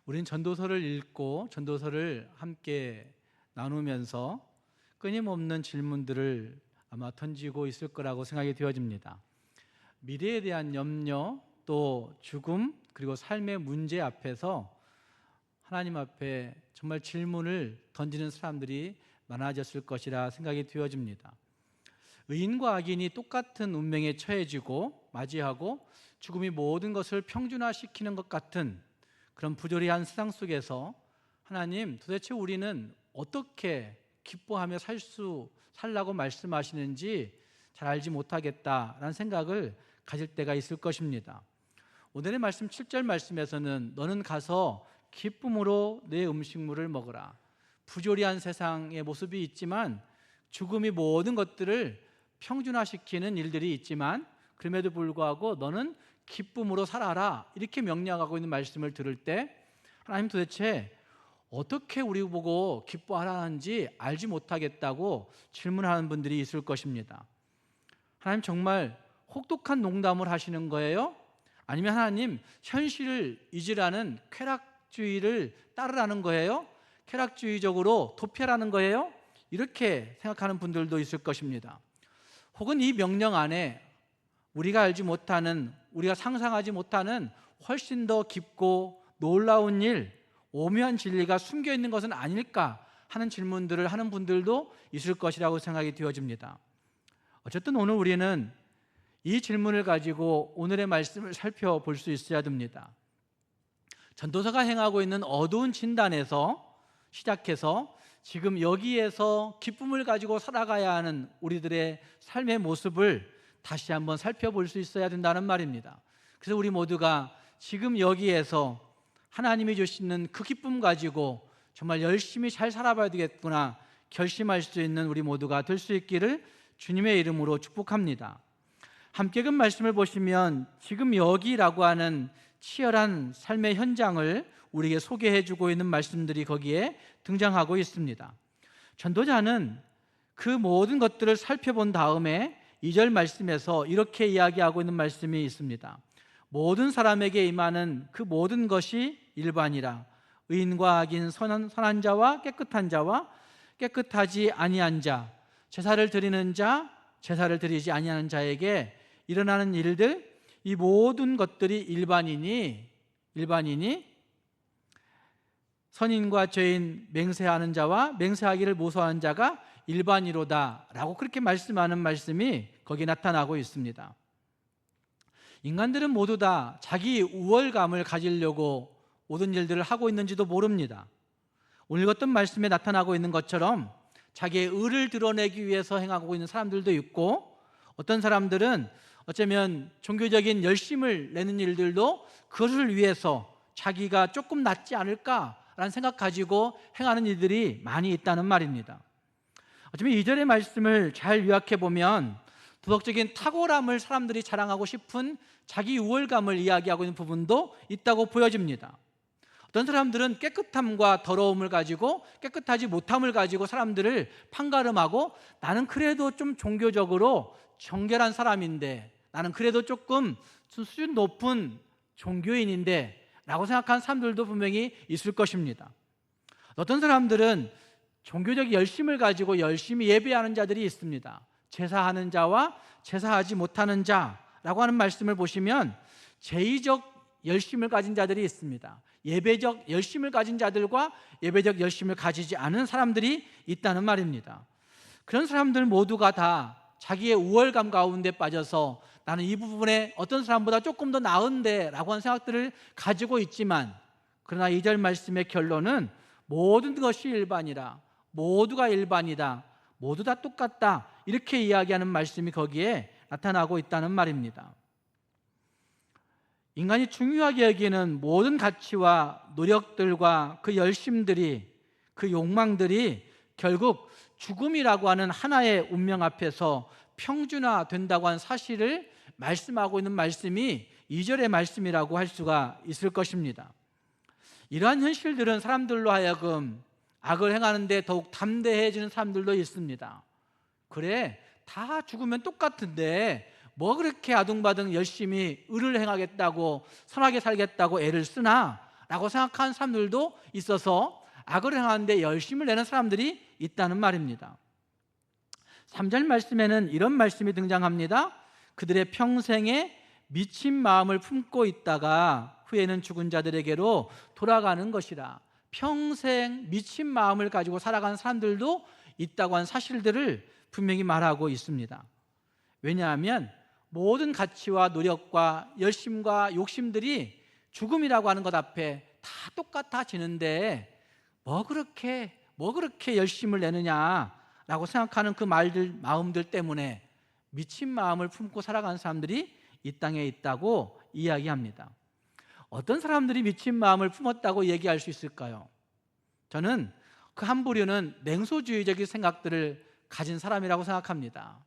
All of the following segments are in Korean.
우린 전도서를 읽고 전도서를 함께 나누면서 끊임없는 질문들을 아마 던지고 있을 거라고 생각이 되어집니다. 미래에 대한 염려, 또 죽음, 그리고 삶의 문제 앞에서 하나님 앞에 정말 질문을 던지는 사람들이 많아졌을 것이라 생각이 되어집니다. 의인과 악인이 똑같은 운명에 처해지고 맞이하고 죽음이 모든 것을 평준화시키는 것 같은 그런 부조리한 세상 속에서 하나님, 도대체 우리는 어떻게 기뻐하며 살라고 말씀하시는지 잘 알지 못하겠다라는 생각을 가질 때가 있을 것입니다. 오늘의 말씀 7절 말씀에서는 너는 가서 기쁨으로 내 음식물을 먹으라. 부조리한 세상의 모습이 있지만 죽음이 모든 것들을 평준화시키는 일들이 있지만 그럼에도 불구하고 너는 기쁨으로 살아라, 이렇게 명령하고 있는 말씀을 들을 때 하나님, 도대체 어떻게 우리 보고 기뻐하라는지 알지 못하겠다고 질문하는 분들이 있을 것입니다. 하나님, 정말 혹독한 농담을 하시는 거예요? 아니면 하나님, 현실을 잊으라는 쾌락주의를 따르라는 거예요? 쾌락주의적으로 도피하라는 거예요? 이렇게 생각하는 분들도 있을 것입니다. 혹은 이 명령 안에 우리가 알지 못하는, 우리가 상상하지 못하는 훨씬 더 깊고 놀라운 일, 오묘한 진리가 숨겨 있는 것은 아닐까 하는 질문들을 하는 분들도 있을 것이라고 생각이 되어집니다. 어쨌든 오늘 우리는 이 질문을 가지고 오늘의 말씀을 살펴볼 수 있어야 됩니다. 전도서가 행하고 있는 어두운 진단에서 시작해서 지금 여기에서 기쁨을 가지고 살아가야 하는 우리들의 삶의 모습을 다시 한번 살펴볼 수 있어야 된다는 말입니다. 그래서 우리 모두가 지금 여기에서 하나님이 주시는 그 기쁨 가지고 정말 열심히 잘 살아봐야 되겠구나 결심할 수 있는 우리 모두가 될 수 있기를 주님의 이름으로 축복합니다. 함께 그 말씀을 보시면 지금 여기라고 하는 치열한 삶의 현장을 우리에게 소개해주고 있는 말씀들이 거기에 등장하고 있습니다. 전도자는 그 모든 것들을 살펴본 다음에 2절 말씀에서 이렇게 이야기하고 있는 말씀이 있습니다. 모든 사람에게 임하는 그 모든 것이 일반이라. 의인과 악인, 선한 자와 깨끗한 자와 깨끗하지 아니한 자, 제사를 드리는 자, 제사를 드리지 아니하는 자에게 일어나는 일들, 이 모든 것들이 일반이니 선인과 죄인, 맹세하는 자와 맹세하기를 모소하는 자가 일반이로다 라고 그렇게 말씀하는 말씀이 거기에 나타나고 있습니다. 인간들은 모두 다 자기 우월감을 가지려고 모든 일들을 하고 있는지도 모릅니다. 오늘 읽었던 말씀에 나타나고 있는 것처럼 자기의 의를 드러내기 위해서 행하고 있는 사람들도 있고, 어떤 사람들은 어쩌면 종교적인 열심을 내는 일들도 그것을 위해서 자기가 조금 낫지 않을까라는 생각 가지고 행하는 일들이 많이 있다는 말입니다. 어쩌면 2절의 말씀을 잘 요약해 보면 도덕적인 탁월함을 사람들이 자랑하고 싶은 자기 우월감을 이야기하고 있는 부분도 있다고 보여집니다. 어떤 사람들은 깨끗함과 더러움을 가지고, 깨끗하지 못함을 가지고 사람들을 판가름하고, 나는 그래도 좀 종교적으로 정결한 사람인데, 나는 그래도 조금 수준 높은 종교인인데 라고 생각하는 사람들도 분명히 있을 것입니다. 어떤 사람들은 종교적 열심을 가지고 열심히 예배하는 자들이 있습니다. 제사하는 자와 제사하지 못하는 자라고 하는 말씀을 보시면 제의적 열심을 가진 자들이 있습니다. 예배적 열심을 가진 자들과 예배적 열심을 가지지 않은 사람들이 있다는 말입니다. 그런 사람들 모두가 다 자기의 우월감 가운데 빠져서 나는 이 부분에 어떤 사람보다 조금 더 나은데 라고 하는 생각들을 가지고 있지만, 그러나 2절 말씀의 결론은 모든 것이 일반이라, 모두가 일반이다, 모두 다 똑같다, 이렇게 이야기하는 말씀이 거기에 나타나고 있다는 말입니다. 인간이 중요하게 여기는 모든 가치와 노력들과 그 열심들이, 그 욕망들이 결국 죽음이라고 하는 하나의 운명 앞에서 평준화된다고 하는 사실을 말씀하고 있는 말씀이 2절의 말씀이라고 할 수가 있을 것입니다. 이러한 현실들은 사람들로 하여금 악을 행하는데 더욱 담대해지는 사람들도 있습니다. 그래, 다 죽으면 똑같은데 뭐 그렇게 아둥바둥 열심히 의를 행하겠다고, 선하게 살겠다고 애를 쓰나? 라고 생각하는 사람들도 있어서 악을 행하는데 열심을 내는 사람들이 있다는 말입니다. 3절 말씀에는 이런 말씀이 등장합니다. 그들의 평생에 미친 마음을 품고 있다가 후에는 죽은 자들에게로 돌아가는 것이라. 평생 미친 마음을 가지고 살아가는 사람들도 있다고 하는 사실들을 분명히 말하고 있습니다. 왜냐하면 모든 가치와 노력과 열심과 욕심들이 죽음이라고 하는 것 앞에 다 똑같아지는데 뭐 그렇게 열심을 내느냐라고 생각하는 그 마음들 때문에 미친 마음을 품고 살아가는 사람들이 이 땅에 있다고 이야기합니다. 어떤 사람들이 미친 마음을 품었다고 얘기할 수 있을까요? 저는 그 한 부류는 냉소주의적인 생각들을 가진 사람이라고 생각합니다.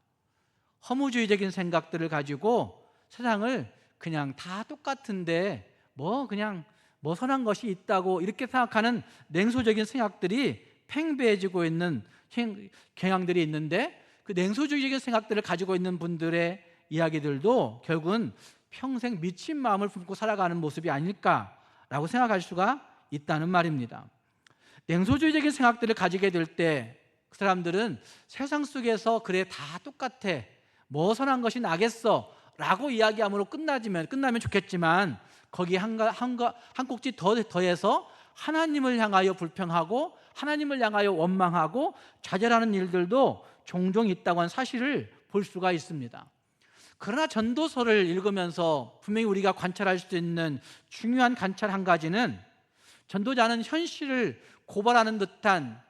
허무주의적인 생각들을 가지고 세상을 그냥 다 똑같은데 그냥 선한 것이 있다고 이렇게 생각하는 냉소적인 생각들이 팽배해지고 있는 경향들이 있는데, 그 냉소주의적인 생각들을 가지고 있는 분들의 이야기들도 결국은 평생 미친 마음을 품고 살아가는 모습이 아닐까라고 생각할 수가 있다는 말입니다. 냉소주의적인 생각들을 가지게 될 때 그 사람들은 세상 속에서 그래 다 똑같아, 선한 것이 나겠어 라고 이야기함으로 끝나면 좋겠지만, 거기에 한 꼭지 더해서 하나님을 향하여 불평하고 하나님을 향하여 원망하고 좌절하는 일들도 종종 있다고 하는 사실을 볼 수가 있습니다. 그러나 전도서를 읽으면서 분명히 우리가 관찰할 수 있는 중요한 관찰 한 가지는, 전도자는 현실을 고발하는 듯한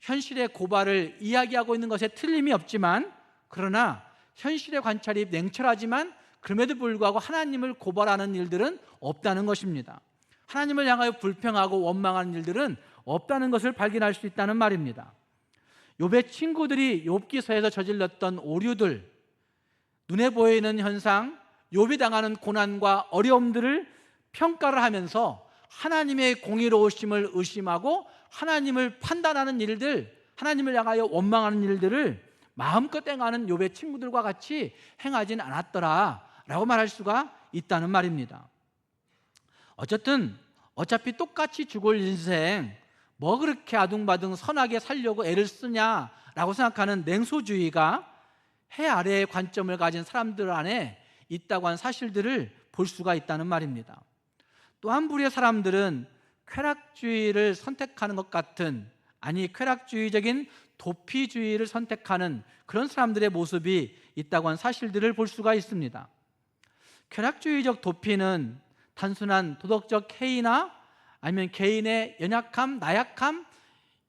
현실의 고발을 이야기하고 있는 것에 틀림이 없지만, 그러나 현실의 관찰이 냉철하지만 그럼에도 불구하고 하나님을 고발하는 일들은 없다는 것입니다. 하나님을 향하여 불평하고 원망하는 일들은 없다는 것을 발견할 수 있다는 말입니다. 욥의 친구들이 욥기서에서 저질렀던 오류들, 눈에 보이는 현상, 욥이 당하는 고난과 어려움들을 평가를 하면서 하나님의 공의로우심을 의심하고 하나님을 판단하는 일들, 하나님을 향하여 원망하는 일들을 마음껏 행하는 욥의 친구들과 같이 행하진 않았더라라고 말할 수가 있다는 말입니다. 어차피 똑같이 죽을 인생 그렇게 아둥바둥 선하게 살려고 애를 쓰냐라고 생각하는 냉소주의가 해 아래의 관점을 가진 사람들 안에 있다고 하는 사실들을 볼 수가 있다는 말입니다. 또 한 부류의 사람들은 쾌락주의를 선택하는 것 같은, 쾌락주의적인 도피주의를 선택하는 그런 사람들의 모습이 있다고 하는 사실들을 볼 수가 있습니다. 쾌락주의적 도피는 단순한 도덕적 해이나 아니면 개인의 연약함, 나약함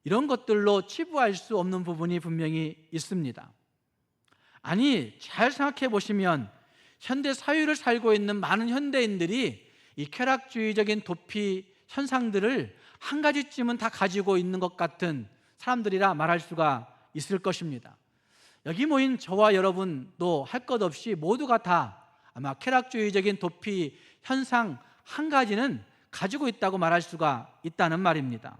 이런 것들로 치부할 수 없는 부분이 분명히 있습니다. 잘 생각해 보시면 현대 사회를 살고 있는 많은 현대인들이 이 쾌락주의적인 도피 현상들을 한 가지쯤은 다 가지고 있는 것 같은 사람들이라 말할 수가 있을 것입니다. 여기 모인 저와 여러분도 할 것 없이 모두가 다 아마 쾌락주의적인 도피 현상 한 가지는 가지고 있다고 말할 수가 있다는 말입니다.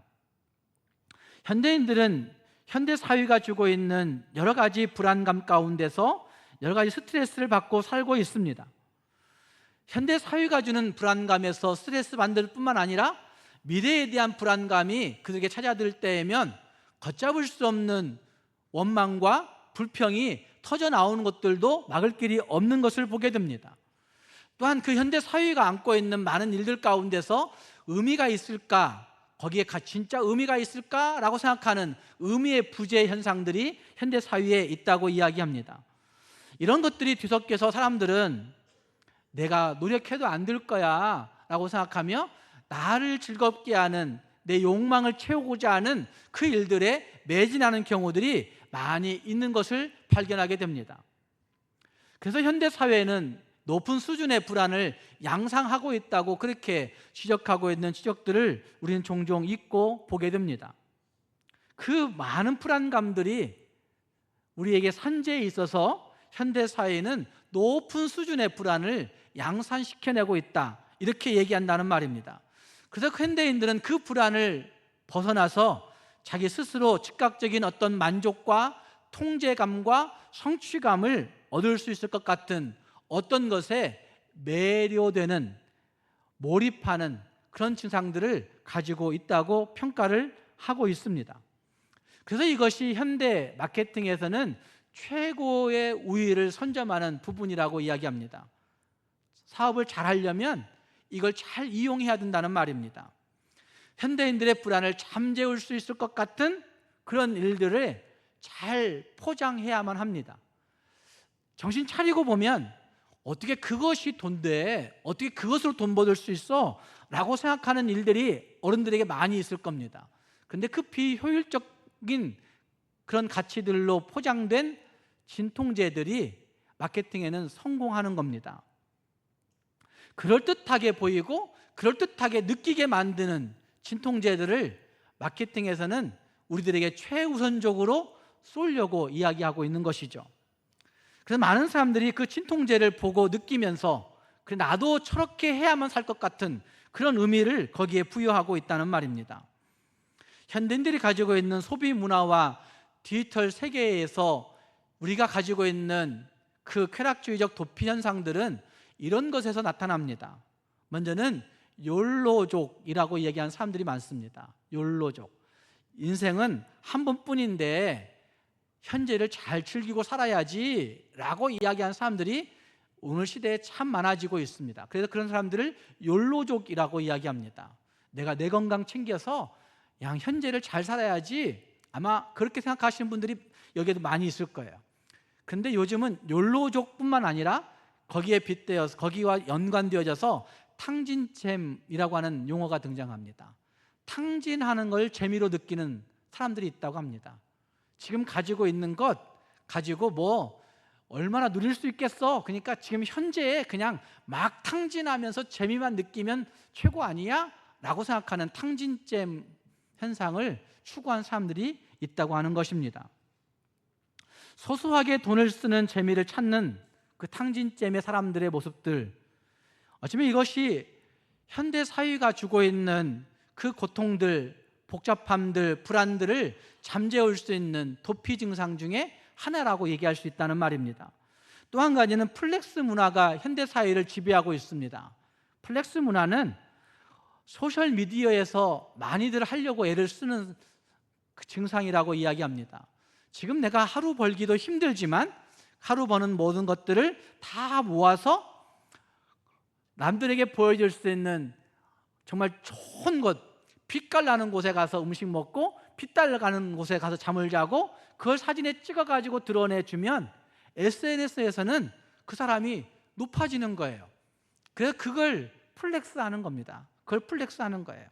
현대인들은 현대 사회가 주고 있는 여러 가지 불안감 가운데서 여러 가지 스트레스를 받고 살고 있습니다. 현대 사회가 주는 불안감에서 스트레스 받을 뿐만 아니라 미래에 대한 불안감이 그들에게 찾아들 때에면 걷잡을 수 없는 원망과 불평이 터져 나오는 것들도 막을 길이 없는 것을 보게 됩니다. 또한 그 현대 사회가 안고 있는 많은 일들 가운데서 의미가 있을까, 거기에 진짜 의미가 있을까라고 생각하는 의미의 부재 현상들이 현대 사회에 있다고 이야기합니다. 이런 것들이 뒤섞여서 사람들은 내가 노력해도 안 될 거야 라고 생각하며 나를 즐겁게 하는, 내 욕망을 채우고자 하는 그 일들에 매진하는 경우들이 많이 있는 것을 발견하게 됩니다. 그래서 현대 사회는 높은 수준의 불안을 양상하고 있다고 그렇게 지적하고 있는 지적들을 우리는 종종 읽고 보게 됩니다. 그 많은 불안감들이 우리에게 산재에 있어서 현대 사회는 높은 수준의 불안을 양산시켜내고 있다, 이렇게 얘기한다는 말입니다. 그래서 현대인들은 그 불안을 벗어나서 자기 스스로 즉각적인 어떤 만족과 통제감과 성취감을 얻을 수 있을 것 같은 어떤 것에 매료되는, 몰입하는 그런 증상들을 가지고 있다고 평가를 하고 있습니다. 그래서 이것이 현대 마케팅에서는 최고의 우위를 선점하는 부분이라고 이야기합니다. 사업을 잘 하려면 이걸 잘 이용해야 된다는 말입니다. 현대인들의 불안을 잠재울 수 있을 것 같은 그런 일들을 잘 포장해야만 합니다. 정신 차리고 보면 어떻게 그것이 돈돼? 어떻게 그것으로 돈 벌을 수 있어? 라고 생각하는 일들이 어른들에게 많이 있을 겁니다. 그런데 그 비효율적인 그런 가치들로 포장된 진통제들이 마케팅에는 성공하는 겁니다. 그럴듯하게 보이고 그럴듯하게 느끼게 만드는 진통제들을 마케팅에서는 우리들에게 최우선적으로 쏠려고 이야기하고 있는 것이죠. 그래서 많은 사람들이 그 진통제를 보고 느끼면서 그래 나도 저렇게 해야만 살 것 같은 그런 의미를 거기에 부여하고 있다는 말입니다. 현대인들이 가지고 있는 소비 문화와 디지털 세계에서 우리가 가지고 있는 그 쾌락주의적 도피 현상들은 이런 것에서 나타납니다. 먼저는 욜로족이라고 얘기하는 사람들이 많습니다. 욜로족. 인생은 한 번뿐인데 현재를 잘 즐기고 살아야지 라고 이야기하는 사람들이 오늘 시대에 참 많아지고 있습니다. 그래서 그런 사람들을 욜로족이라고 이야기합니다. 내가 내 건강 챙겨서 그냥 현재를 잘 살아야지, 아마 그렇게 생각하시는 분들이 여기에도 많이 있을 거예요. 그런데 요즘은 욜로족뿐만 아니라 거기에 빗대어서 거기와 연관되어져서 탕진잼이라고 하는 용어가 등장합니다. 탕진하는 걸 재미로 느끼는 사람들이 있다고 합니다. 지금 가지고 있는 것 가지고 뭐 얼마나 누릴 수 있겠어? 그러니까 지금 현재에 그냥 막 탕진하면서 재미만 느끼면 최고 아니야? 라고 생각하는 탕진잼 현상을 추구한 사람들이 있다고 하는 것입니다. 소소하게 돈을 쓰는 재미를 찾는 그 탕진잼의 사람들의 모습들, 어쩌면 이것이 현대 사회가 주고 있는 그 고통들, 복잡함들, 불안들을 잠재울 수 있는 도피 증상 중에 하나라고 얘기할 수 있다는 말입니다. 또 한 가지는 플렉스 문화가 현대 사회를 지배하고 있습니다. 플렉스 문화는 소셜미디어에서 많이들 하려고 애를 쓰는 그 증상이라고 이야기합니다. 지금 내가 하루 벌기도 힘들지만 하루 버는 모든 것들을 다 모아서 남들에게 보여줄 수 있는 정말 좋은 곳, 빛깔 나는 곳에 가서 음식 먹고 빛달 가는 곳에 가서 잠을 자고 그걸 사진에 찍어가지고 드러내주면 SNS에서는 그 사람이 높아지는 거예요. 그래서 그걸 플렉스하는 겁니다. 그걸 플렉스하는 거예요.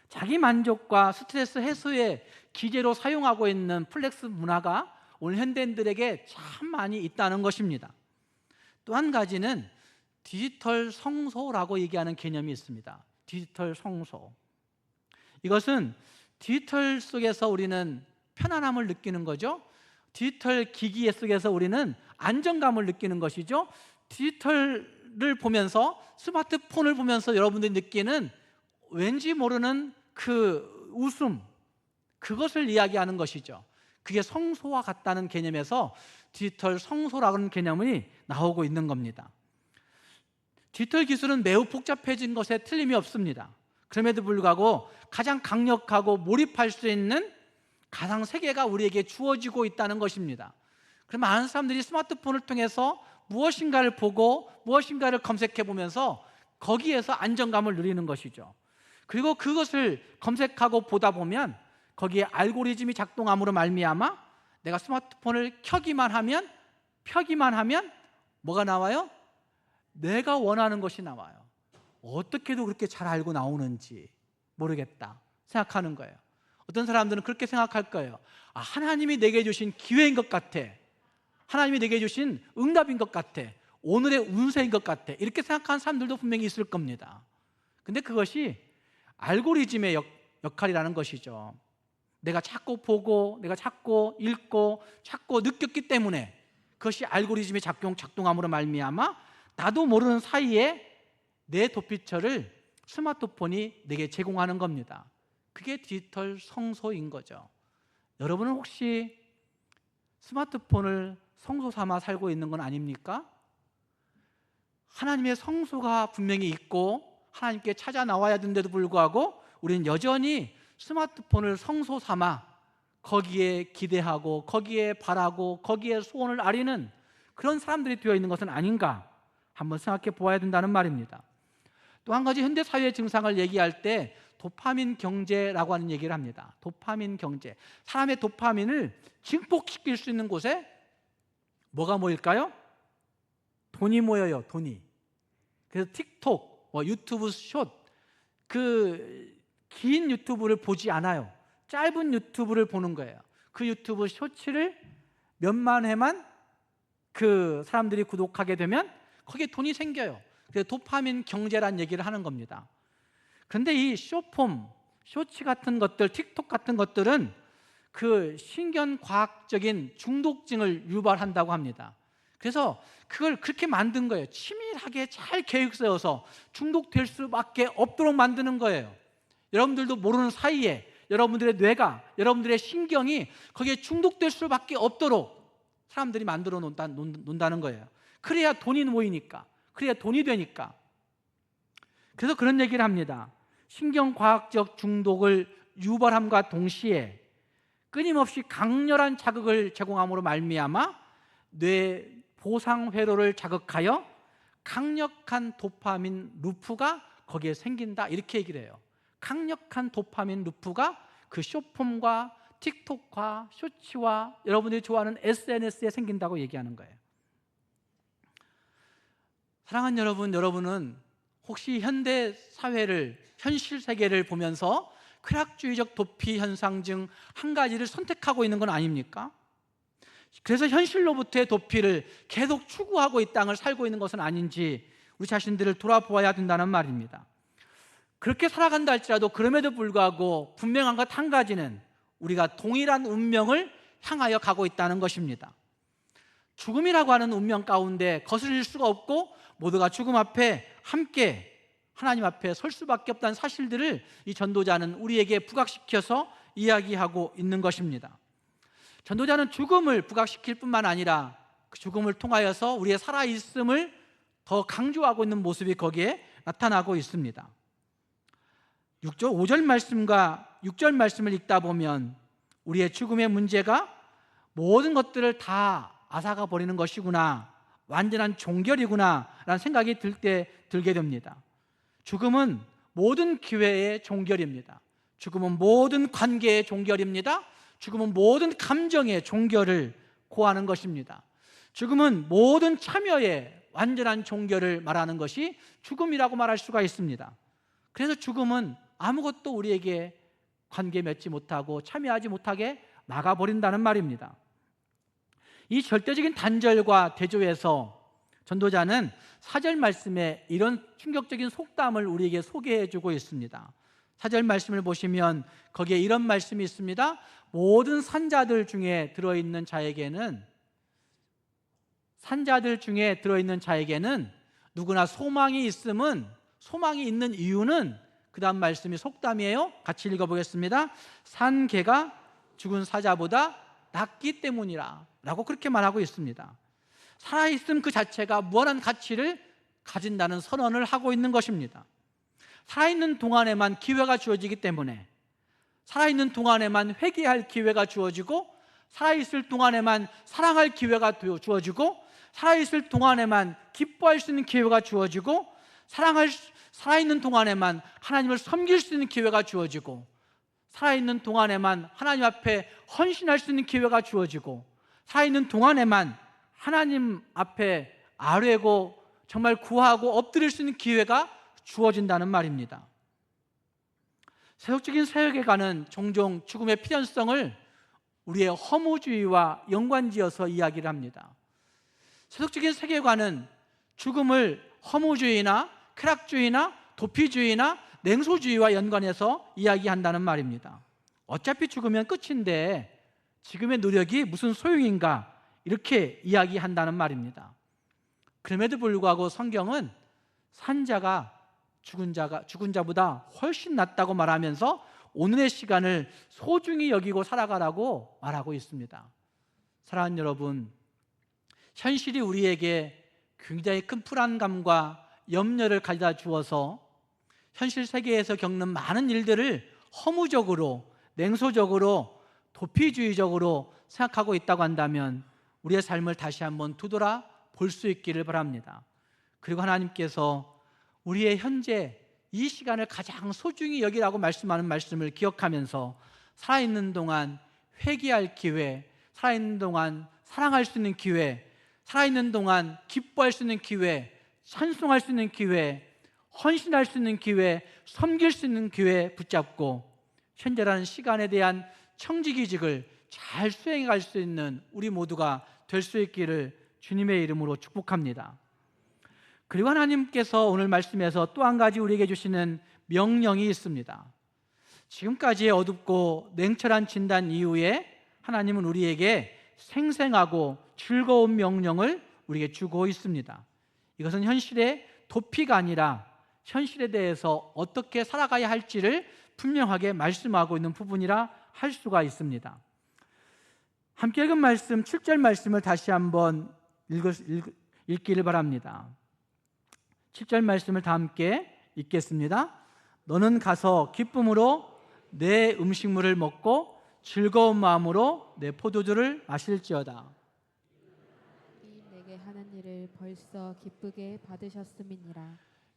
자기 만족과 스트레스 해소의 기제로 사용하고 있는 플렉스 문화가 오늘 현대인들에게 참 많이 있다는 것입니다. 또 한 가지는 디지털 성소라고 얘기하는 개념이 있습니다. 디지털 성소. 이것은 디지털 속에서 우리는 편안함을 느끼는 거죠. 디지털 기기 속에서 우리는 안정감을 느끼는 것이죠. 디지털을 보면서, 스마트폰을 보면서 여러분들이 느끼는 왠지 모르는 그 웃음, 그것을 이야기하는 것이죠. 그게 성소와 같다는 개념에서 디지털 성소라는 개념이 나오고 있는 겁니다. 디지털 기술은 매우 복잡해진 것에 틀림이 없습니다. 그럼에도 불구하고 가장 강력하고 몰입할 수 있는 가상 세계가 우리에게 주어지고 있다는 것입니다. 그럼 많은 사람들이 스마트폰을 통해서 무엇인가를 보고 무엇인가를 검색해 보면서 거기에서 안정감을 누리는 것이죠. 그리고 그것을 검색하고 보다 보면 거기에 알고리즘이 작동함으로 말미암아 내가 스마트폰을 켜기만 하면 뭐가 나와요? 내가 원하는 것이 나와요. 어떻게도 그렇게 잘 알고 나오는지 모르겠다 생각하는 거예요. 어떤 사람들은 그렇게 생각할 거예요. 하나님이 내게 주신 기회인 것 같아. 하나님이 내게 주신 응답인 것 같아. 오늘의 운세인 것 같아. 이렇게 생각하는 사람들도 분명히 있을 겁니다. 근데 그것이 알고리즘의 역할이라는 것이죠. 내가 자꾸 보고 내가 자꾸 읽고 자꾸 느꼈기 때문에 그것이 알고리즘의 작동함으로 말미암아 나도 모르는 사이에 내 도피처를 스마트폰이 내게 제공하는 겁니다. 그게 디지털 성소인 거죠. 여러분은 혹시 스마트폰을 성소 삼아 살고 있는 건 아닙니까? 하나님의 성소가 분명히 있고 하나님께 찾아 나와야 되는데도 불구하고 우리는 여전히 스마트폰을 성소 삼아 거기에 기대하고 거기에 바라고 거기에 소원을 아리는 그런 사람들이 되어 있는 것은 아닌가 한번 생각해 보아야 된다는 말입니다. 또 한 가지 현대사회의 증상을 얘기할 때 도파민 경제라고 하는 얘기를 합니다. 도파민 경제. 사람의 도파민을 증폭시킬 수 있는 곳에 뭐가 모일까요? 돈이 모여요. 돈이. 그래서 틱톡, 유튜브 숏, 그 긴 유튜브를 보지 않아요. 짧은 유튜브를 보는 거예요. 그 유튜브 쇼츠를 몇만 회만 그 사람들이 구독하게 되면 거기에 돈이 생겨요. 그래서 도파민 경제란 얘기를 하는 겁니다. 그런데 이 쇼폼, 쇼츠 같은 것들, 틱톡 같은 것들은 그 신경과학적인 중독증을 유발한다고 합니다. 그래서 그걸 그렇게 만든 거예요. 치밀하게 잘 계획 세워서 중독될 수밖에 없도록 만드는 거예요. 여러분들도 모르는 사이에 여러분들의 뇌가, 여러분들의 신경이 거기에 중독될 수밖에 없도록 사람들이 만들어 놓는다는 거예요. 그래야 돈이 모이니까, 그래야 돈이 되니까. 그래서 그런 얘기를 합니다. 신경과학적 중독을 유발함과 동시에 끊임없이 강렬한 자극을 제공함으로 말미암아 뇌 보상 회로를 자극하여 강력한 도파민 루프가 거기에 생긴다, 이렇게 얘기를 해요. 강력한 도파민 루프가 그 쇼폼과 틱톡과 쇼츠와 여러분들이 좋아하는 SNS에 생긴다고 얘기하는 거예요. 사랑하는 여러분, 여러분은 혹시 현대 사회를, 현실 세계를 보면서 쾌락주의적 도피 현상 중 한 가지를 선택하고 있는 건 아닙니까? 그래서 현실로부터의 도피를 계속 추구하고 이 땅을 살고 있는 것은 아닌지 우리 자신들을 돌아보아야 된다는 말입니다. 그렇게 살아간다 할지라도 그럼에도 불구하고 분명한 것 한 가지는 우리가 동일한 운명을 향하여 가고 있다는 것입니다. 죽음이라고 하는 운명 가운데 거스릴 수가 없고 모두가 죽음 앞에 함께 하나님 앞에 설 수밖에 없다는 사실들을 이 전도자는 우리에게 부각시켜서 이야기하고 있는 것입니다. 전도자는 죽음을 부각시킬 뿐만 아니라 그 죽음을 통하여서 우리의 살아있음을 더 강조하고 있는 모습이 거기에 나타나고 있습니다. 5절 말씀과 6절 말씀을 읽다 보면 우리의 죽음의 문제가 모든 것들을 다 앗아가 버리는 것이구나, 완전한 종결이구나 라는 생각이 들게 됩니다. 죽음은 모든 기회의 종결입니다. 죽음은 모든 관계의 종결입니다. 죽음은 모든 감정의 종결을 고하는 것입니다. 죽음은 모든 참여의 완전한 종결을 말하는 것이 죽음이라고 말할 수가 있습니다. 그래서 죽음은 아무것도 우리에게 관계 맺지 못하고 참여하지 못하게 막아버린다는 말입니다. 이 절대적인 단절과 대조에서 전도자는 4절 말씀에 이런 충격적인 속담을 우리에게 소개해주고 있습니다. 4절 말씀을 보시면 거기에 이런 말씀이 있습니다. 모든 산자들 중에 들어있는 자에게는 누구나 소망이 있는 이유는, 그 다음 말씀이 속담이에요. 같이 읽어보겠습니다. 산 개가 죽은 사자보다 낫기 때문이라 라고 그렇게 말하고 있습니다. 살아있음 그 자체가 무한한 가치를 가진다는 선언을 하고 있는 것입니다. 살아있는 동안에만 기회가 주어지기 때문에, 살아있는 동안에만 회개할 기회가 주어지고, 살아있을 동안에만 사랑할 기회가 주어지고, 살아있을 동안에만 기뻐할 수 있는 기회가 주어지고, 살아있는 동안에만 하나님을 섬길 수 있는 기회가 주어지고, 살아있는 동안에만 하나님 앞에 헌신할 수 있는 기회가 주어지고, 살아있는 동안에만 하나님 앞에 아뢰고 정말 구하고 엎드릴 수 있는 기회가 주어진다는 말입니다. 세속적인 세계관은 종종 죽음의 필연성을 우리의 허무주의와 연관지어서 이야기를 합니다. 세속적인 세계관은 죽음을 허무주의나 쾌락주의나 도피주의나 냉소주의와 연관해서 이야기한다는 말입니다. 어차피 죽으면 끝인데 지금의 노력이 무슨 소용인가, 이렇게 이야기한다는 말입니다. 그럼에도 불구하고 성경은 산자가 죽은 자보다 훨씬 낫다고 말하면서 오늘의 시간을 소중히 여기고 살아가라고 말하고 있습니다. 사랑하는 여러분, 현실이 우리에게 굉장히 큰 불안감과 염려를 가져다 주어서 현실 세계에서 겪는 많은 일들을 허무적으로, 냉소적으로, 도피주의적으로 생각하고 있다고 한다면 우리의 삶을 다시 한번 두드려 볼 수 있기를 바랍니다. 그리고 하나님께서 우리의 현재 이 시간을 가장 소중히 여기라고 말씀하는 말씀을 기억하면서 살아있는 동안 회개할 기회, 살아있는 동안 사랑할 수 있는 기회, 살아있는 동안 기뻐할 수 있는 기회, 찬송할 수 있는 기회, 헌신할 수 있는 기회, 섬길 수 있는 기회 붙잡고 현재라는 시간에 대한 청지기직을 잘 수행해 갈 수 있는 우리 모두가 될 수 있기를 주님의 이름으로 축복합니다. 그리고 하나님께서 오늘 말씀에서 또 한 가지 우리에게 주시는 명령이 있습니다. 지금까지의 어둡고 냉철한 진단 이후에 하나님은 우리에게 생생하고 즐거운 명령을 우리에게 주고 있습니다. 이것은 현실의 도피가 아니라 현실에 대해서 어떻게 살아가야 할지를 분명하게 말씀하고 있는 부분이라 할 수가 있습니다. 함께 읽은 말씀 7절 말씀을 다시 한번 읽기를 바랍니다. 7절 말씀을 다 함께 읽겠습니다. 너는 가서 기쁨으로 내 음식물을 먹고 즐거운 마음으로 내 포도주를 마실지어다. 내게 하는 일을 벌써 기쁘게 받으셨음이니라.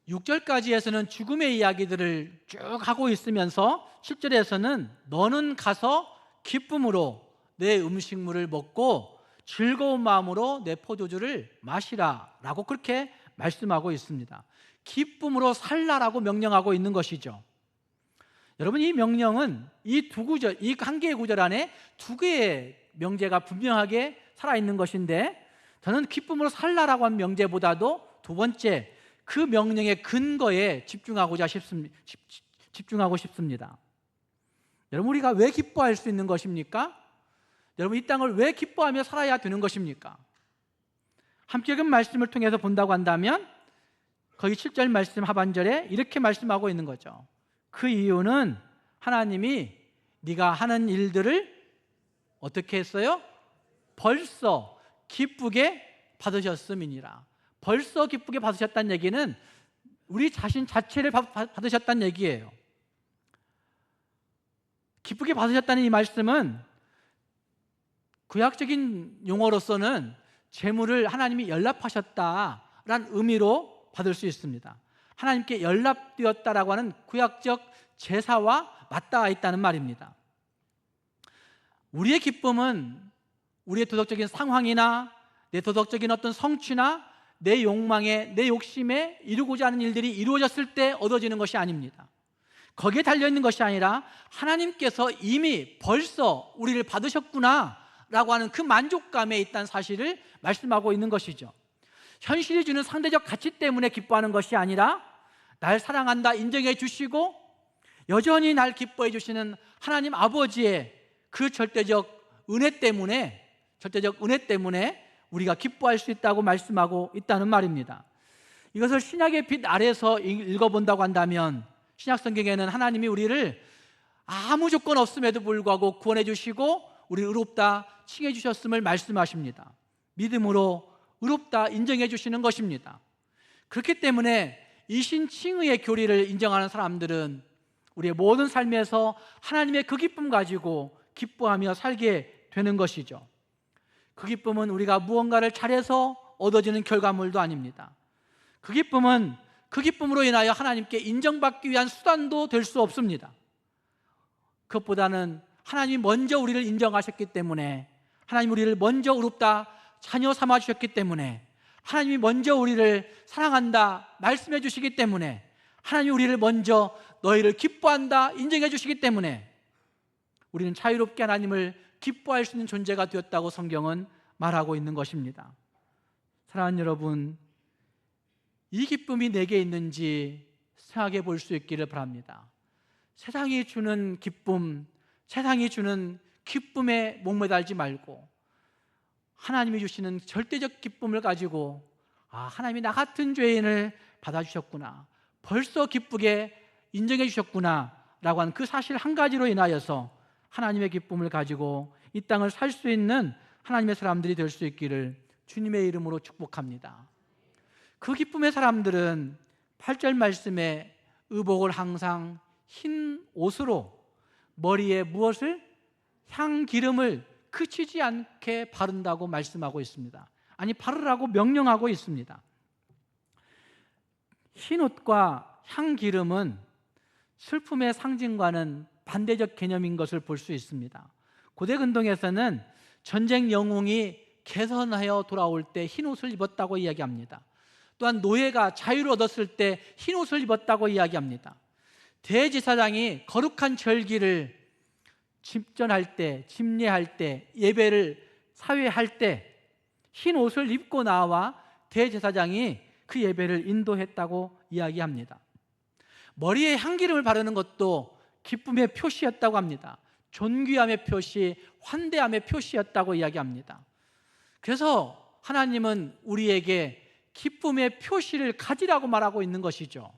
6절까지에서는 죽음의 이야기들을 쭉 하고 있으면서 7절에서는 너는 가서 기쁨으로 내 음식물을 먹고 즐거운 마음으로 내 포도주를 마시라 라고 그렇게 말씀하고 있습니다. 기쁨으로 살라라고 명령하고 있는 것이죠. 여러분, 이 명령은 이 두 구절, 이 한 개의 구절 안에 두 개의 명제가 분명하게 살아있는 것인데 저는 기쁨으로 살라라고 한 명제보다도 두 번째 그 명령의 근거에 집중하고 싶습니다. 여러분, 우리가 왜 기뻐할 수 있는 것입니까? 여러분, 이 땅을 왜 기뻐하며 살아야 되는 것입니까? 함께 읽은 말씀을 통해서 본다고 한다면 거기 7절 말씀 하반절에 이렇게 말씀하고 있는 거죠. 그 이유는 하나님이 네가 하는 일들을 어떻게 했어요? 벌써 기쁘게 받으셨음이니라. 벌써 기쁘게 받으셨다는 얘기는 우리 자신 자체를 받으셨다는 얘기예요. 기쁘게 받으셨다는 이 말씀은 구약적인 용어로서는 재물을 하나님이 연락하셨다라는 의미로 받을 수 있습니다. 하나님께 연락되었다라고 하는 구약적 제사와 맞닿아 있다는 말입니다. 우리의 기쁨은 우리의 도덕적인 상황이나 내 도덕적인 어떤 성취나 내 욕망에, 내 욕심에 이루고자 하는 일들이 이루어졌을 때 얻어지는 것이 아닙니다. 거기에 달려있는 것이 아니라 하나님께서 이미 벌써 우리를 받으셨구나 라고 하는 그 만족감에 있다는 사실을 말씀하고 있는 것이죠. 현실이 주는 상대적 가치 때문에 기뻐하는 것이 아니라 날 사랑한다 인정해 주시고 여전히 날 기뻐해 주시는 하나님 아버지의 그 절대적 은혜 때문에 우리가 기뻐할 수 있다고 말씀하고 있다는 말입니다. 이것을 신약의 빛 아래서 읽어본다고 한다면 신약 성경에는 하나님이 우리를 아무 조건 없음에도 불구하고 구원해 주시고 우리를 의롭다 칭해 주셨음을 말씀하십니다. 믿음으로 의롭다 인정해 주시는 것입니다. 그렇기 때문에 이신칭의의 교리를 인정하는 사람들은 우리의 모든 삶에서 하나님의 그 기쁨 가지고 기뻐하며 살게 되는 것이죠. 그 기쁨은 우리가 무언가를 잘해서 얻어지는 결과물도 아닙니다. 그 기쁨은 그 기쁨으로 인하여 하나님께 인정받기 위한 수단도 될 수 없습니다. 그것보다는 하나님이 먼저 우리를 인정하셨기 때문에, 하나님 우리를 먼저 의롭다 자녀 삼아 주셨기 때문에, 하나님이 먼저 우리를 사랑한다 말씀해 주시기 때문에, 하나님이 우리를 먼저 너희를 기뻐한다 인정해 주시기 때문에 우리는 자유롭게 하나님을 기뻐할 수 있는 존재가 되었다고 성경은 말하고 있는 것입니다. 사랑하는 여러분, 이 기쁨이 내게 있는지 생각해 볼 수 있기를 바랍니다. 세상이 주는 기쁨, 세상이 주는 기쁨에 목매달지 말고 하나님이 주시는 절대적 기쁨을 가지고 하나님이 나 같은 죄인을 받아주셨구나, 벌써 기쁘게 인정해 주셨구나 라고 하는 그 사실 한 가지로 인하여서 하나님의 기쁨을 가지고 이 땅을 살 수 있는 하나님의 사람들이 될 수 있기를 주님의 이름으로 축복합니다. 그 기쁨의 사람들은 8절 말씀에 의복을 항상 흰 옷으로 머리에 무엇을? 향기름을 그치지 않게 바른다고 말씀하고 있습니다. 아니, 바르라고 명령하고 있습니다. 흰 옷과 향기름은 슬픔의 상징과는 반대적 개념인 것을 볼 수 있습니다. 고대 근동에서는 전쟁 영웅이 개선하여 돌아올 때 흰 옷을 입었다고 이야기합니다. 또한 노예가 자유를 얻었을 때 흰 옷을 입었다고 이야기합니다. 대제사장이 거룩한 절기를 집전할 때, 집례할 때, 예배를 사회할 때 흰 옷을 입고 나와 대제사장이 그 예배를 인도했다고 이야기합니다. 머리에 향기름을 바르는 것도 기쁨의 표시였다고 합니다. 존귀함의 표시, 환대함의 표시였다고 이야기합니다. 그래서 하나님은 우리에게 기쁨의 표시를 가지라고 말하고 있는 것이죠.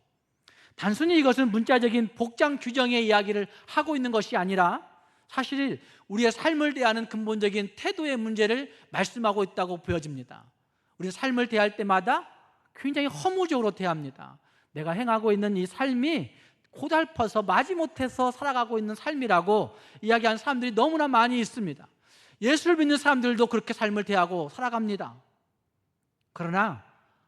단순히 이것은 문자적인 복장 규정의 이야기를 하고 있는 것이 아니라 사실 우리의 삶을 대하는 근본적인 태도의 문제를 말씀하고 있다고 보여집니다. 우리 삶을 대할 때마다 굉장히 허무적으로 대합니다. 내가 행하고 있는 이 삶이 고달퍼서 마지못해서 살아가고 있는 삶이라고 이야기하는 사람들이 너무나 많이 있습니다. 예수를 믿는 사람들도 그렇게 삶을 대하고 살아갑니다. 그러나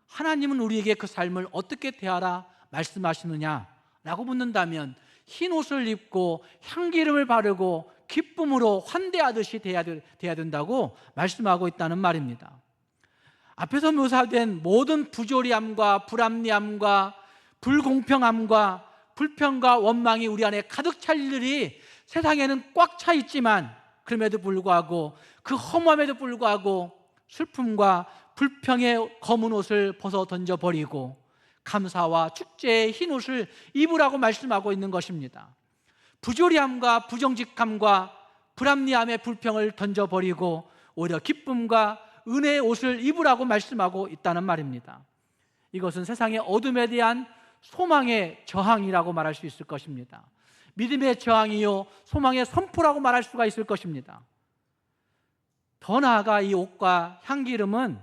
하나님은 우리에게 그 삶을 어떻게 대하라 말씀하시느냐라고 묻는다면 흰 옷을 입고 향기름을 바르고 기쁨으로 환대하듯이 대해야 된다고 말씀하고 있다는 말입니다. 앞에서 묘사된 모든 부조리함과 불합리함과 불공평함과 불평과 원망이 우리 안에 가득 찰 일들이 세상에는 꽉 차 있지만 그럼에도 불구하고 그 허무함에도 불구하고 슬픔과 불평의 검은 옷을 벗어 던져버리고 감사와 축제의 흰 옷을 입으라고 말씀하고 있는 것입니다. 부조리함과 부정직함과 불합리함의 불평을 던져버리고 오히려 기쁨과 은혜의 옷을 입으라고 말씀하고 있다는 말입니다. 이것은 세상의 어둠에 대한 소망의 저항이라고 말할 수 있을 것입니다. 믿음의 저항이요 소망의 선포라고 말할 수가 있을 것입니다. 더 나아가 이 옷과 향기름은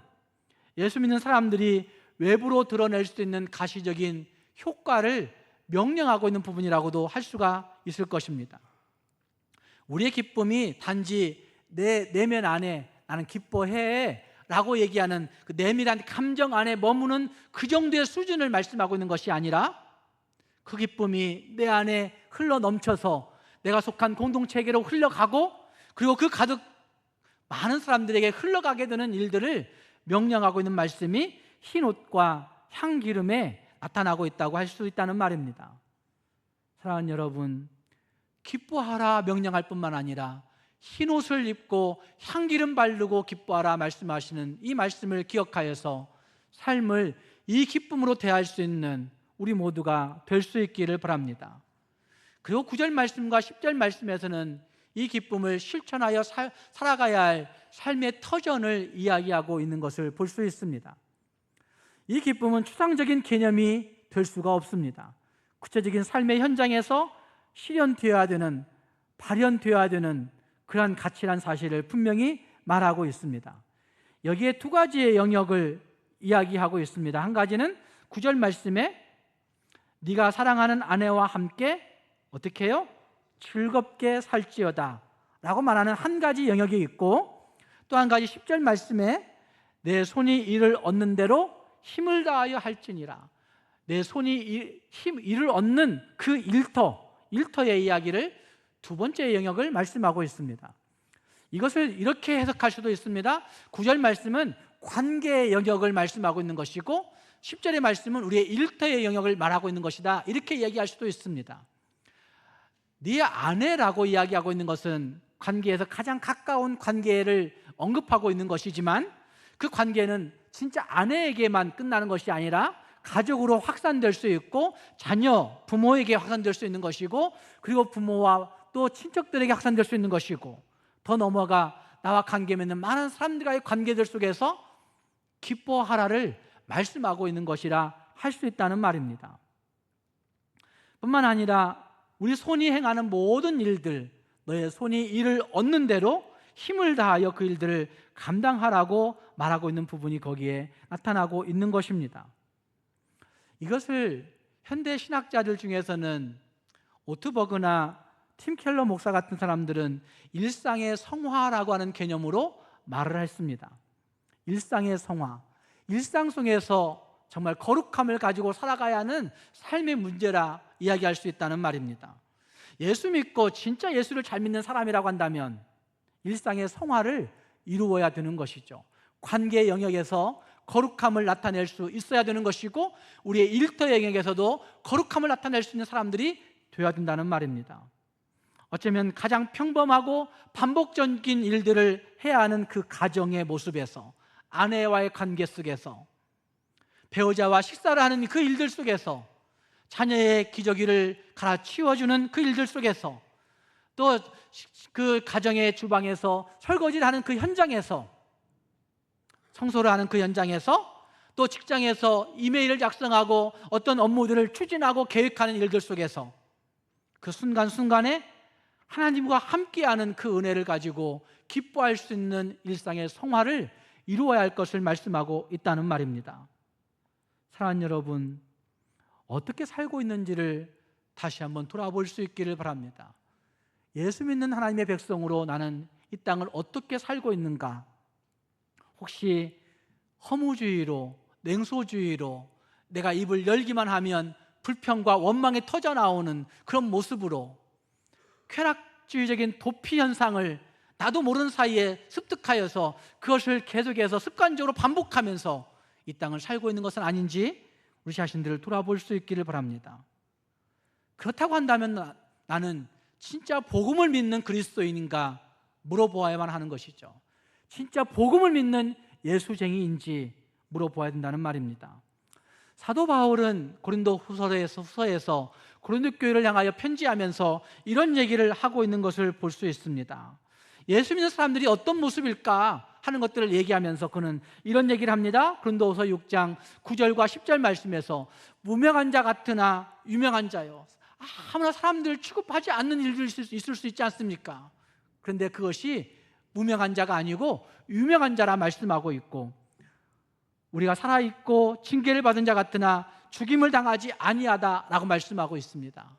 예수 믿는 사람들이 외부로 드러낼 수 있는 가시적인 효과를 명령하고 있는 부분이라고도 할 수가 있을 것입니다. 우리의 기쁨이 단지 내 내면 안에 나는 기뻐해 라고 얘기하는 그 내밀한 감정 안에 머무는 그 정도의 수준을 말씀하고 있는 것이 아니라 그 기쁨이 내 안에 흘러 넘쳐서 내가 속한 공동체계로 흘러가고 그리고 그 가득 많은 사람들에게 흘러가게 되는 일들을 명령하고 있는 말씀이 흰 옷과 향기름에 나타나고 있다고 할 수 있다는 말입니다. 사랑하는 여러분, 기뻐하라 명령할 뿐만 아니라 흰 옷을 입고 향기름 바르고 기뻐하라 말씀하시는 이 말씀을 기억하여서 삶을 이 기쁨으로 대할 수 있는 우리 모두가 될 수 있기를 바랍니다. 그리고 9절 말씀과 10절 말씀에서는 이 기쁨을 실천하여 살아가야 할 삶의 터전을 이야기하고 있는 것을 볼 수 있습니다. 이 기쁨은 추상적인 개념이 될 수가 없습니다. 구체적인 삶의 현장에서 실현되어야 되는, 발현되어야 되는 그러한 가치란 사실을 분명히 말하고 있습니다. 여기에 두 가지의 영역을 이야기하고 있습니다. 한 가지는 9절 말씀에 네가 사랑하는 아내와 함께 어떻게 해요? 즐겁게 살지어다 라고 말하는 한 가지 영역이 있고, 또 한 가지 10절 말씀에 내 손이 이를 얻는 대로 힘을 다하여 할지니라. 내 손이 일을 얻는 그 일터의 이야기를 두 번째 영역을 말씀하고 있습니다. 이것을 이렇게 해석할 수도 있습니다. 9절 말씀은 관계의 영역을 말씀하고 있는 것이고 10절의 말씀은 우리의 일터의 영역을 말하고 있는 것이다, 이렇게 이야기할 수도 있습니다. 네 아내라고 이야기하고 있는 것은 관계에서 가장 가까운 관계를 언급하고 있는 것이지만 그 관계는 진짜 아내에게만 끝나는 것이 아니라 가족으로 확산될 수 있고 자녀, 부모에게 확산될 수 있는 것이고 그리고 부모와 또 친척들에게 확산될 수 있는 것이고 더 넘어가 나와 관계 맺는 많은 사람들과의 관계들 속에서 기뻐하라를 말씀하고 있는 것이라 할 수 있다는 말입니다. 뿐만 아니라 우리 손이 행하는 모든 일들, 너의 손이 일을 얻는 대로 힘을 다하여 그 일들을 감당하라고 말하고 있는 부분이 거기에 나타나고 있는 것입니다. 이것을 현대 신학자들 중에서는 오트버그나 팀 켈러 목사 같은 사람들은 일상의 성화라고 하는 개념으로 말을 했습니다. 일상의 성화, 일상 속에서 정말 거룩함을 가지고 살아가야 하는 삶의 문제라 이야기할 수 있다는 말입니다. 예수 믿고 진짜 예수를 잘 믿는 사람이라고 한다면 일상의 성화를 이루어야 되는 것이죠. 관계 영역에서 거룩함을 나타낼 수 있어야 되는 것이고, 우리의 일터 영역에서도 거룩함을 나타낼 수 있는 사람들이 되어야 된다는 말입니다. 어쩌면 가장 평범하고 반복적인 일들을 해야 하는 그 가정의 모습에서, 아내와의 관계 속에서, 배우자와 식사를 하는 그 일들 속에서, 자녀의 기저귀를 갈아치워주는 그 일들 속에서, 또 그 가정의 주방에서 설거지를 하는 그 현장에서, 청소를 하는 그 현장에서, 또 직장에서 이메일을 작성하고 어떤 업무들을 추진하고 계획하는 일들 속에서 그 순간순간에 하나님과 함께하는 그 은혜를 가지고 기뻐할 수 있는 일상의 성화를 이루어야 할 것을 말씀하고 있다는 말입니다. 사랑하는 여러분, 어떻게 살고 있는지를 다시 한번 돌아볼 수 있기를 바랍니다. 예수 믿는 하나님의 백성으로 나는 이 땅을 어떻게 살고 있는가? 혹시 허무주의로, 냉소주의로, 내가 입을 열기만 하면 불평과 원망이 터져나오는 그런 모습으로, 쾌락주의적인 도피 현상을 나도 모르는 사이에 습득하여서 그것을 계속해서 습관적으로 반복하면서 이 땅을 살고 있는 것은 아닌지 우리 자신들을 돌아볼 수 있기를 바랍니다. 그렇다고 한다면 나는 진짜 복음을 믿는 그리스도인인가 물어보아야만 하는 것이죠. 진짜 복음을 믿는 예수쟁이인지 물어보아야 된다는 말입니다. 사도 바울은 고린도 후서에서 고린도 교회를 향하여 편지하면서 이런 얘기를 하고 있는 것을 볼 수 있습니다. 예수 믿는 사람들이 어떤 모습일까 하는 것들을 얘기하면서 그는 이런 얘기를 합니다. 고린도후서 6장 9절과 10절 말씀에서 무명한 자 같으나 유명한 자요, 아무나 사람들 취급하지 않는 일들이 있을 수 있지 않습니까? 그런데 그것이 무명한 자가 아니고 유명한 자라 말씀하고 있고, 우리가 살아있고 징계를 받은 자 같으나 죽임을 당하지 아니하다라고 말씀하고 있습니다.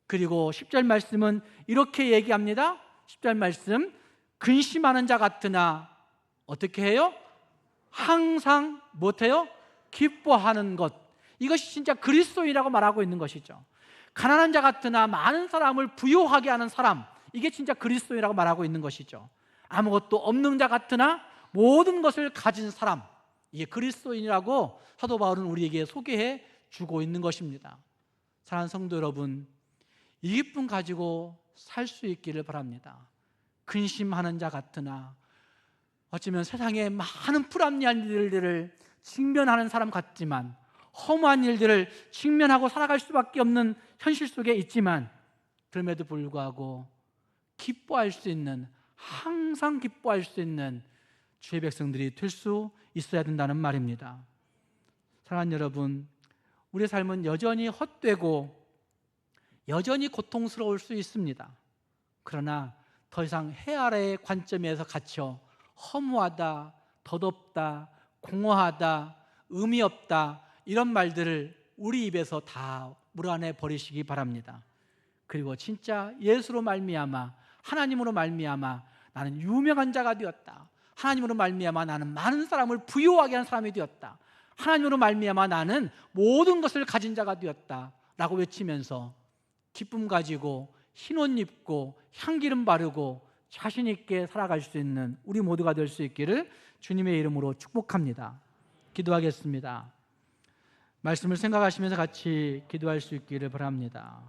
그리고 10절 말씀은 이렇게 얘기합니다. 10절 말씀, 근심하는 자 같으나 어떻게 해요? 항상 못해요? 기뻐하는 것. 이것이 진짜 그리스도인이라고 말하고 있는 것이죠. 가난한 자 같으나 많은 사람을 부유하게 하는 사람, 이게 진짜 그리스도인이라고 말하고 있는 것이죠. 아무것도 없는 자 같으나 모든 것을 가진 사람, 이게 그리스도인이라고 사도 바울은 우리에게 소개해 주고 있는 것입니다. 사랑하는 성도 여러분, 이 기쁨 가지고 살 수 있기를 바랍니다. 근심하는 자 같으나, 어쩌면 세상에 많은 불합리한 일들을 직면하는 사람 같지만, 허무한 일들을 직면하고 살아갈 수밖에 없는 현실 속에 있지만, 그럼에도 불구하고 기뻐할 수 있는, 항상 기뻐할 수 있는 주의 백성들이 될 수 있어야 된다는 말입니다. 사랑하는 여러분, 우리의 삶은 여전히 헛되고 여전히 고통스러울 수 있습니다. 그러나 더 이상 해 아래의 관점에서 갇혀 허무하다, 덧없다, 공허하다, 의미 없다, 이런 말들을 우리 입에서 다 물어내 버리시기 바랍니다. 그리고 진짜 예수로 말미암아, 하나님으로 말미암아 나는 유명한 자가 되었다, 하나님으로 말미암아 나는 많은 사람을 부유하게 한 사람이 되었다, 하나님으로 말미암아 나는 모든 것을 가진 자가 되었다 라고 외치면서 기쁨 가지고 흰옷 입고 향기름 바르고 자신 있게 살아갈 수 있는 우리 모두가 될 수 있기를 주님의 이름으로 축복합니다. 기도하겠습니다. 말씀을 생각하시면서 같이 기도할 수 있기를 바랍니다.